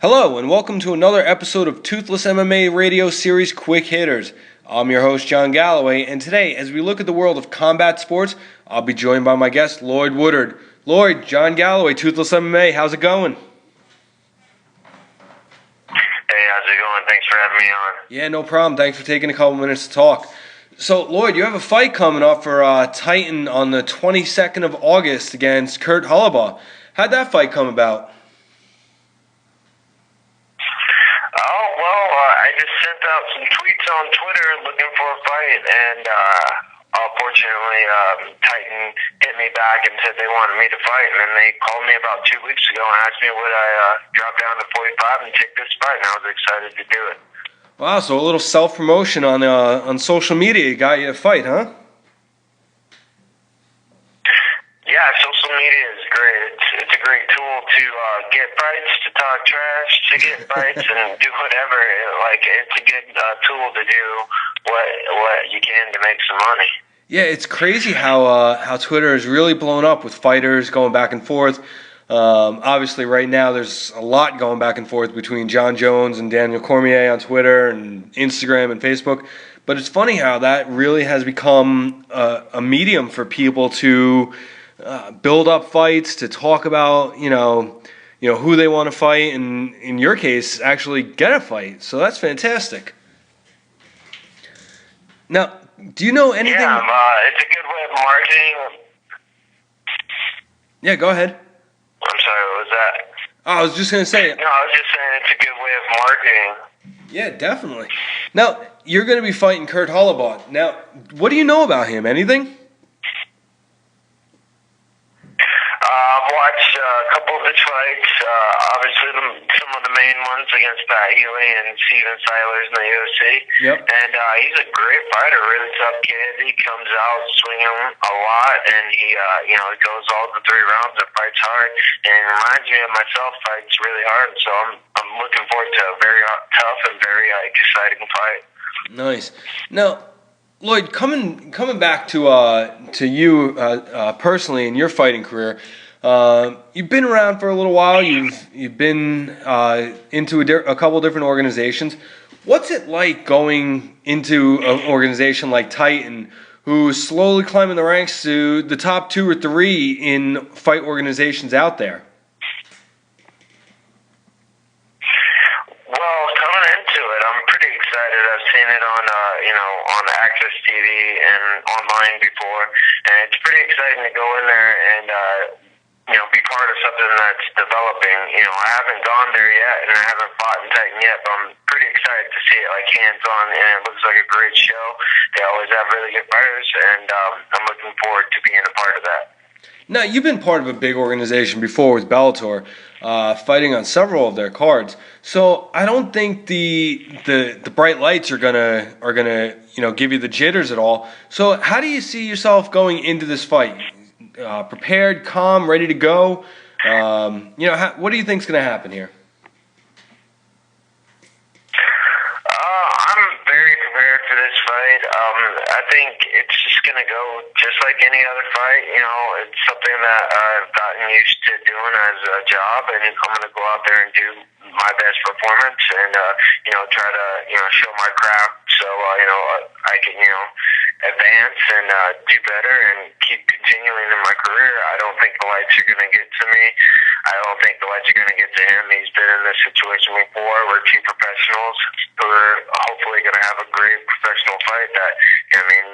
Hello, and welcome to another episode of Toothless MMA Radio Series Quick Hitters. I'm your host, John Galloway, and today, as we look at the world of combat sports, I'll be joined by my guest, Lloyd Woodard. Lloyd, John Galloway, Toothless MMA, how's it going? Hey, how's it going? Thanks for having me on. Yeah, no problem. Thanks for taking a couple minutes to talk. So, Lloyd, you have a fight coming up for Titan on the 22nd of August against Kurt Holobaugh. How'd that fight come about? I just sent out some tweets on Twitter looking for a fight, and unfortunately, Titan hit me back and said they wanted me to fight, and then they called me about 2 weeks ago and asked me would I drop down to 45 and take this fight, and I was excited to do it. Wow, so a little self-promotion on social media got you a fight, huh? Yeah, social media is great. It's a great tool to get fights, to talk trash, to get fights, and do whatever. It's a good tool to do what you can to make some money. Yeah, it's crazy how Twitter has really blown up with fighters going back and forth. Obviously, right now there's a lot going back and forth between John Jones and Daniel Cormier on Twitter and Instagram and Facebook. But it's funny how that really has become a medium for people to build up fights, to talk about who they want to fight, and in your case, actually get a fight. So that's fantastic. Now, do you know anything? Yeah, it's a good way of marketing. Yeah, go ahead. I'm sorry, what was that? Oh, I was just going to say. No, I was just saying it's a good way of marketing. Yeah, definitely. Now, you're going to be fighting Kurt Holobaugh. Now, what do you know about him? Anything? I've watched a couple of his fights. Obviously, some of the main ones against Pat Healy and Steven Silers in the UFC. Yep. And he's a great fighter, really tough kid. He comes out swinging a lot, and he goes all the 3 rounds and fights hard. And it reminds me of myself, fights really hard. So I'm looking forward to a very tough and very exciting fight. Nice. Now, Lloyd, coming back to you personally in your fighting career, you've been around for a little while. You've been into a couple different organizations. What's it like going into an organization like Titan, who's slowly climbing the ranks to the top 2 or 3 in fight organizations out there? Well, coming into it, I'm pretty excited. I've seen it on Access TV and online before, and it's pretty exciting to go in there and be part of something that's developing. I haven't gone there yet, and I haven't fought in Titan yet, but I'm pretty excited to see it hands-on, and it looks like a great show. They always have really good fighters, and I'm looking forward to being a part of that. Now, you've been part of a big organization before with Bellator, fighting on several of their cards. So I don't think the bright lights are gonna give you the jitters at all. So how do you see yourself going into this fight? Prepared, calm, ready to go? What do you think's gonna happen here? I'm very prepared for this fight. I think it's just going to go just like any other fight. It's something that I've gotten used to doing as a job, and I'm going to go out there and do my best performance and, try to, show my craft so, I can, advance and do better and keep continuing in my career. I don't think the lights are going to get to me. I don't think the lights are going to get to him. He's been in this situation before. We're 2 professionals who are hopefully going to have a great professional fight that,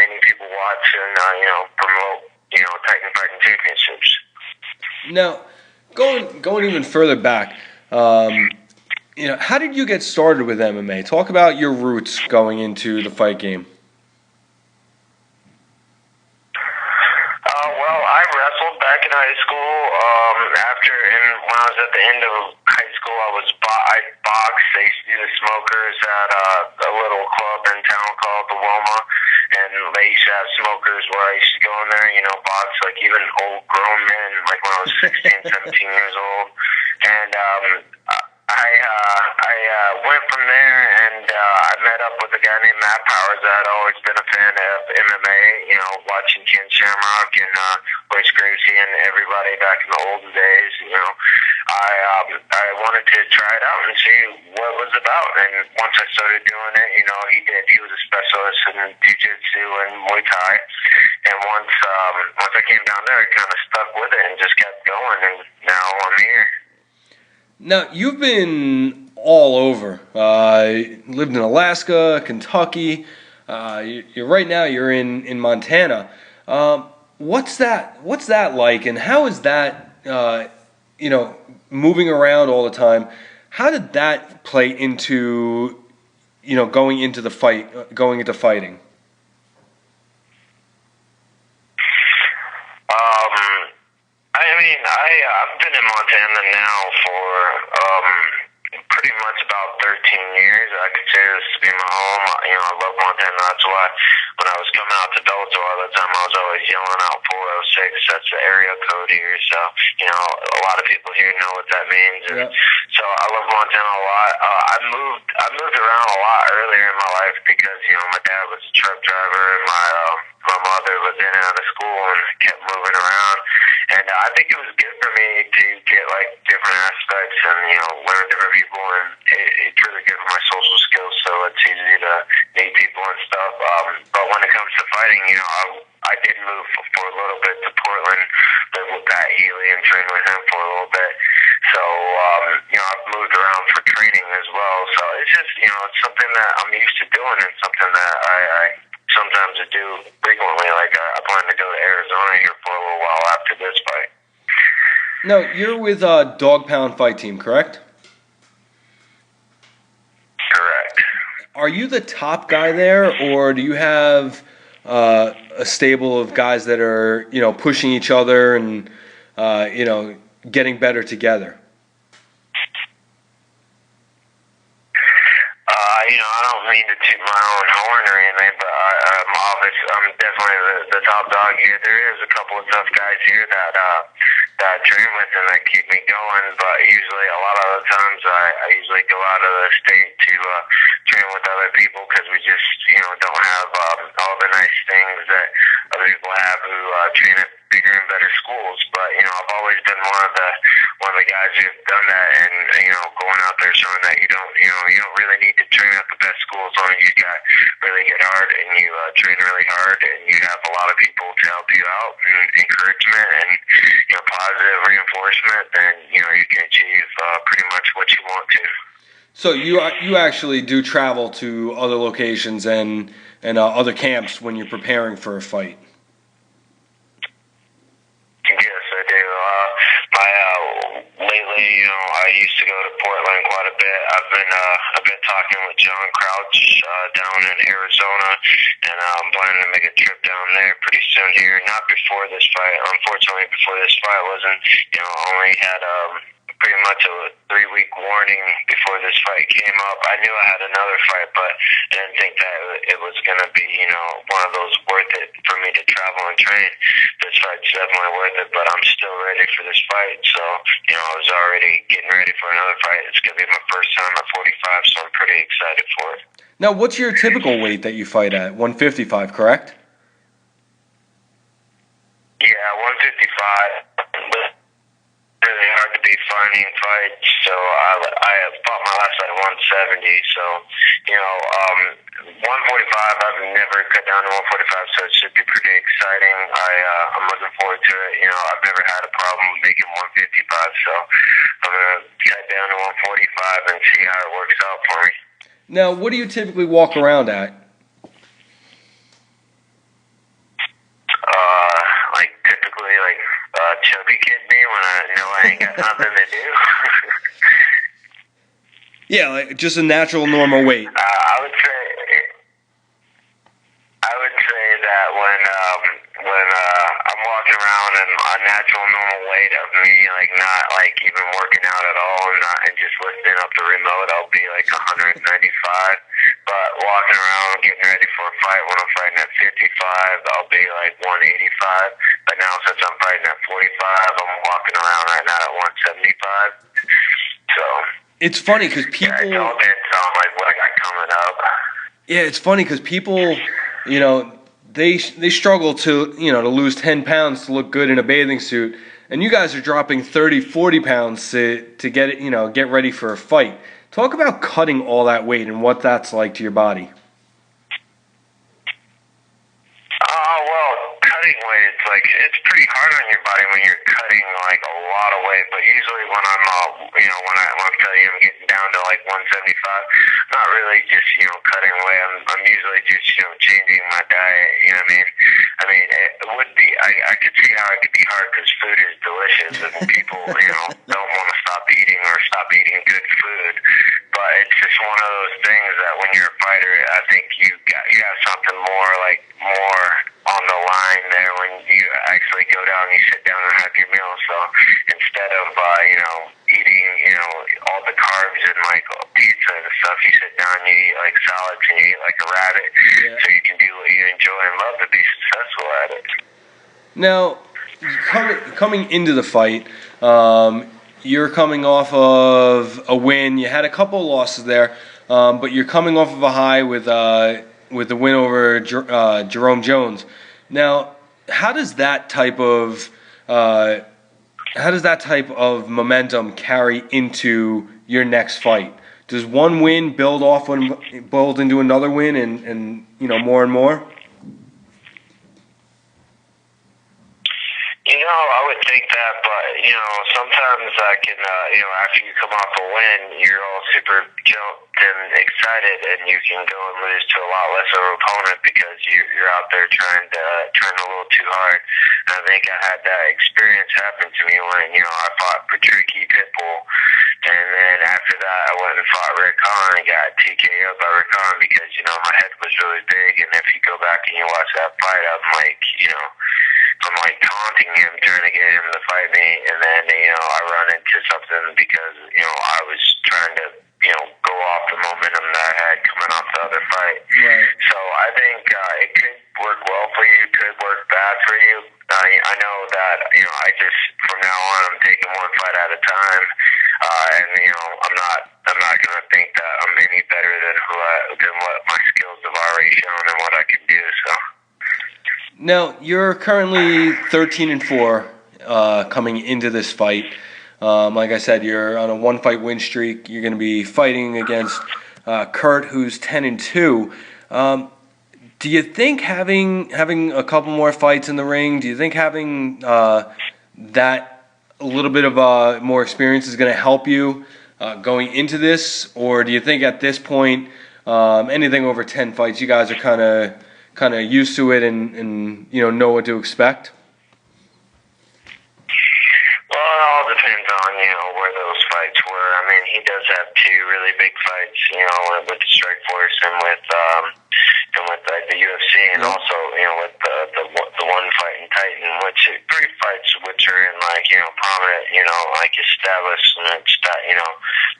many people watch and, promote, Titan Fighting Championships. Now, going even further back, how did you get started with MMA? Talk about your roots going into the fight game. I wrestled back in high school. When I was at the end of high school, I boxed. I used to do the smokers at a little club in town called the Woma, and they used to have smokers where I used to go in there, box even old grown men, when I was 16, 17 years old, and I went from there, and I met up with a guy named Matt Powers. I'd always been a fan of MMA, watching Ken Shamrock and Royce Gracie and everybody back in the olden days. I wanted to try it out and see what it was about. And once I started doing it, he was a specialist in jiu-jitsu and Muay Thai. And once I came down there, I kind of stuck with it and just kept going. And now I'm here. Now, you've been all over. Lived in Alaska, Kentucky. Right now you're in Montana. What's that like, and how is that moving around all the time? How did that play into going into fighting? I've been in Montana now for pretty much about 13 years. I consider this to be my home. I love Montana. That's why when I was coming out to Bellator all the time, I was always yelling out 406. That's the area code here. So, a lot of people here know what that means. And so I love Montana a lot. I moved around a lot earlier in my life because, my dad was a truck driver and my mother was in and out of school and kept moving around. And I think it was good for me to get different aspects and learn different people, and it's really good for my social skills. So it's easy to meet people and stuff. But when it comes to fighting, I did move for a little bit to Portland, live with Pat Healy and train with him for a little bit. So I've moved around for training as well. So it's just it's something that I'm used to doing and something that I sometimes I do frequently. I plan to go to Arizona here for a little while after this fight. No, you're with Dog Pound Fight Team, correct? Correct. Are you the top guy there, or do you have a stable of guys that are pushing each other and getting better together? I don't mean to toot my own horn or anything, but I'm definitely the top dog here. There is a couple of tough guys here that I train with and that keep me going, but usually a lot of the times I usually go out of the state to train with other people because we just don't have all the nice things that other people have who train at bigger and better schools. But I've always been one of the guys who've done that, and going out there showing that you don't really need to train at the best school as long as you got really good hard and you train really hard and you have a lot of people to help you out and encouragement and positive reinforcement. Then you can achieve pretty much what you want to. So you actually do travel to other locations and other camps when you're preparing for a fight? Yes, I do. Lately, I used to go to Portland quite a bit. I've been talking with John Crouch down in Arizona, and I'm planning to make a trip down there pretty soon here. Not before this fight. Unfortunately, before this fight wasn't. Only had pretty much a 3-week warning before this fight came up. I knew I had another fight, but I didn't think that it was going to be, one of those worth it for me to travel and train. This fight's definitely worth it, but I'm still ready for this fight. So, I was already getting ready for another fight. It's going to be my first time at 45, so I'm pretty excited for it. Now, what's your typical weight that you fight at? 155, correct? Yeah, 155. Really hard to be finding fights, so I fought my last fight at 170. So 145. I've never cut down to 145, so it should be pretty exciting. I'm looking forward to it. I've never had a problem making 155, so I'm gonna cut down to 145 and see how it works out for me. Now, what do you typically walk around at? Typically, chubby kid me when I know I ain't got nothing to do. Yeah, just a natural, normal weight. I would say that when I'm walking around and a natural, normal weight of me, not even working out at all and just lifting up the remote, I'll be 195. But walking around, getting ready for a fight, when I'm fighting at 55, I'll be 185. But now since I'm fighting at 45, I'm walking around right now at 175. So it's funny because people. Yeah, it all depends on what I got coming up. Yeah, it's funny because people, they struggle to to lose 10 pounds to look good in a bathing suit, and you guys are dropping 30, 40 pounds to get it, get ready for a fight. Talk about cutting all that weight and what that's like to your body. Well, cutting weight, it's pretty hard on your body when you're cutting like a lot of weight. But usually when I'm, when I'm telling you I'm getting down to like 175, not really just cutting away. I'm usually just changing my diet. You know what I mean? It would be. I could see how it could be hard because food is delicious and people don't want to stop eating or stop eating good food. But it's just one of those things that when you're a fighter, I think you have something more on the line there when you actually go down and you sit down and have your meal. So instead of eating all the carbs and like pizza and stuff, you sit down and you eat like salads and you eat like a rabbit, so you can do what you enjoy and love to be successful at it. Now, coming into the fight, you're coming off of a win. You had a couple of losses there, but you're coming off of a high with the win over Jerome Jones. Now, how does that type of momentum carry into your next fight? Does one win build into another win, and more and more? I would think that, but, sometimes I can, after you come off a win, you're all super jumped and excited, and you can go and lose to a lot less of an opponent because you're out there trying a little too hard. And I think I had that experience happen to me when, I fought Patricky Pitbull, and then after that I went and fought Rick Khan and got TKO'd by Rick Khan because, my head was really big, and if you go back and you watch that fight, I'm taunting him, trying to get him to fight me, and then, I run into something because, I was trying to, go off the momentum that I had coming off the other fight. Right. So I think it could work well for you, could work bad for you. I know that, I just, from now on, I'm taking one fight at a time, and, I'm not going to think that I'm any better than what my skills have already shown and what I can do, so. Now, you're currently 13-4 coming into this fight. Like I said, you're on a one-fight win streak. You're going to be fighting against Kurt, who's 10-2. Do you think having a couple more fights in the ring, do you think having that a little bit of more experience is going to help you going into this? Or do you think at this point, anything over 10 fights, you guys are kind of used to it and know what to expect? Well, it all depends on where those fights were. He does have two really big fights, with the Strikeforce and with the UFC, and also with the one fight in Titan, which are three fights which are in prominent, established, and it's that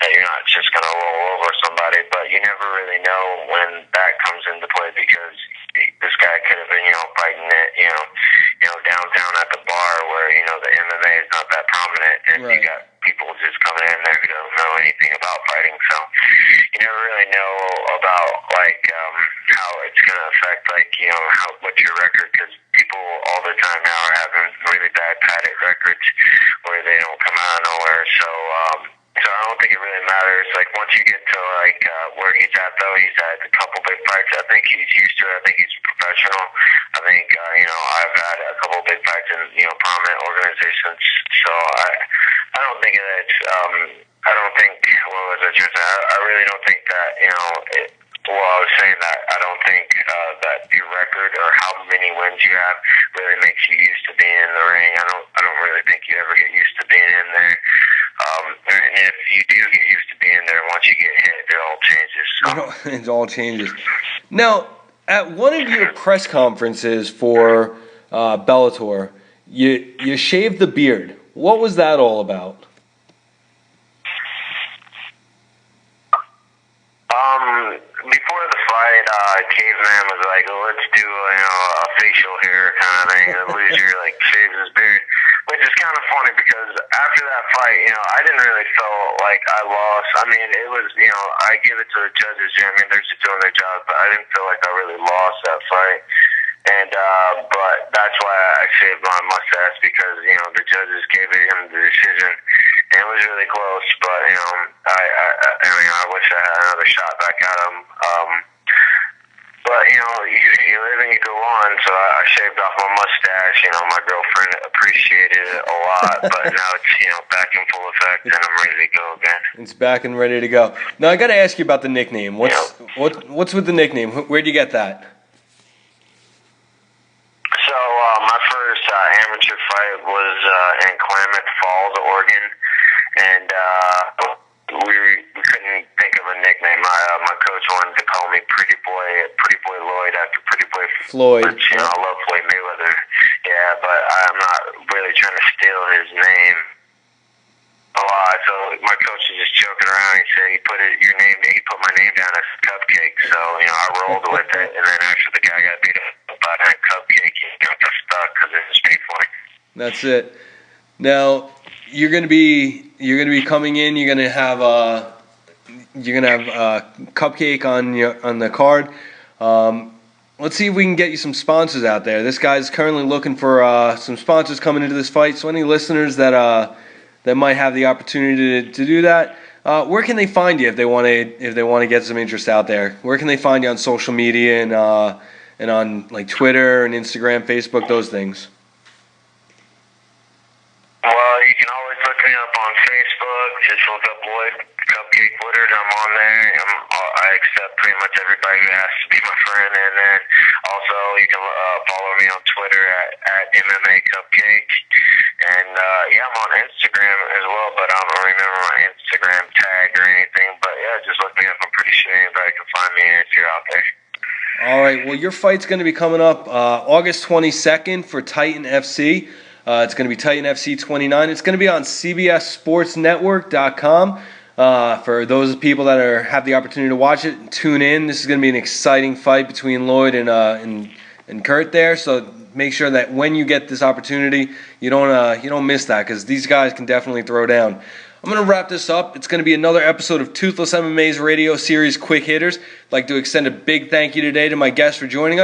that you're not just gonna roll over somebody, but you never really know when that comes into play because this guy could have been fighting it downtown at the bar where the MMA is not that prominent, and right. You got people just coming in there who don't know anything about fighting, so you never really know about how it's going to affect what's your record, because people all the time now are having really bad padded records where they don't come out of nowhere, so I don't think it really matters. Once you get to where he's at, though, he's had a couple big fights. I think he's used to it. I think he's a professional. I think I've had a couple big fights in prominent organizations. So I don't think that it's I don't think what was I just saying? I really don't think that I was saying that I don't think that your record or how many wins you have really makes you used to being in the ring. I don't really think you ever get used to being in there. And if you do get used to being there, once you get hit, it all changes. So. It all changes. Now, at one of your press conferences for Bellator, you shaved the beard. What was that all about? Before the fight, Caveman was like, "Oh, let's do a facial hair kind of thing," and Loser shaves his beard, which is kind of funny because after that fight, I didn't really feel like I lost. It was, I give it to the judges. They're just doing their job, but I didn't feel like I really lost that fight. And but that's why I shaved my mustache, because the judges gave him the decision, and it was really close. But I wish I had another shot back at him. But you live and you go on. So I shaved off my mustache. My girlfriend appreciated it a lot. But now it's back in full effect, and I'm ready to go again. It's back and ready to go. Now I got to ask you about the nickname. What's with the nickname? Where'd you get that? So my first amateur fight was in Klamath Falls, Oregon, and we couldn't think of a nickname. My coach wanted to call me Pretty Boy Lloyd, after Pretty Boy Floyd. Which, I love Floyd Mayweather. Yeah, but I'm not really trying to steal his name a lot. So my coach is just joking around. He said he put my name down as Cupcake. So I rolled with it, and then after the guy got beat up by a cupcake, he got stuck because it was pretty funny. That's it. Now you're gonna be coming in. You're gonna have Cupcake on the card. Let's see if we can get you some sponsors out there. This guy's currently looking for some sponsors coming into this fight. So any listeners that might have the opportunity to do that, where can they find you if they want to get some interest out there? Where can they find you on social media and on like Twitter and Instagram, Facebook, those things? Well, you can always look me up on Facebook. Just look up Lloyd Cupcake Woodard. I'm on there. I accept pretty much everybody who has to be my friend. And then also you can follow me on Twitter at MMA Cupcake. And I'm on Instagram as well, but I don't remember my Instagram tag or anything. But yeah, just look me up. I'm pretty sure anybody can find me if you're out there. All right. Well, your fight's going to be coming up August 22nd for Titan FC. It's going to be Titan FC 29. It's going to be on CBSSportsNetwork.com. For those people that have the opportunity to watch it, tune in. This is going to be an exciting fight between Lloyd and Kurt there. So make sure that when you get this opportunity, you don't miss that, because these guys can definitely throw down. I'm going to wrap this up. It's going to be another episode of Toothless MMA's radio series Quick Hitters. I'd like to extend a big thank you today to my guests for joining us.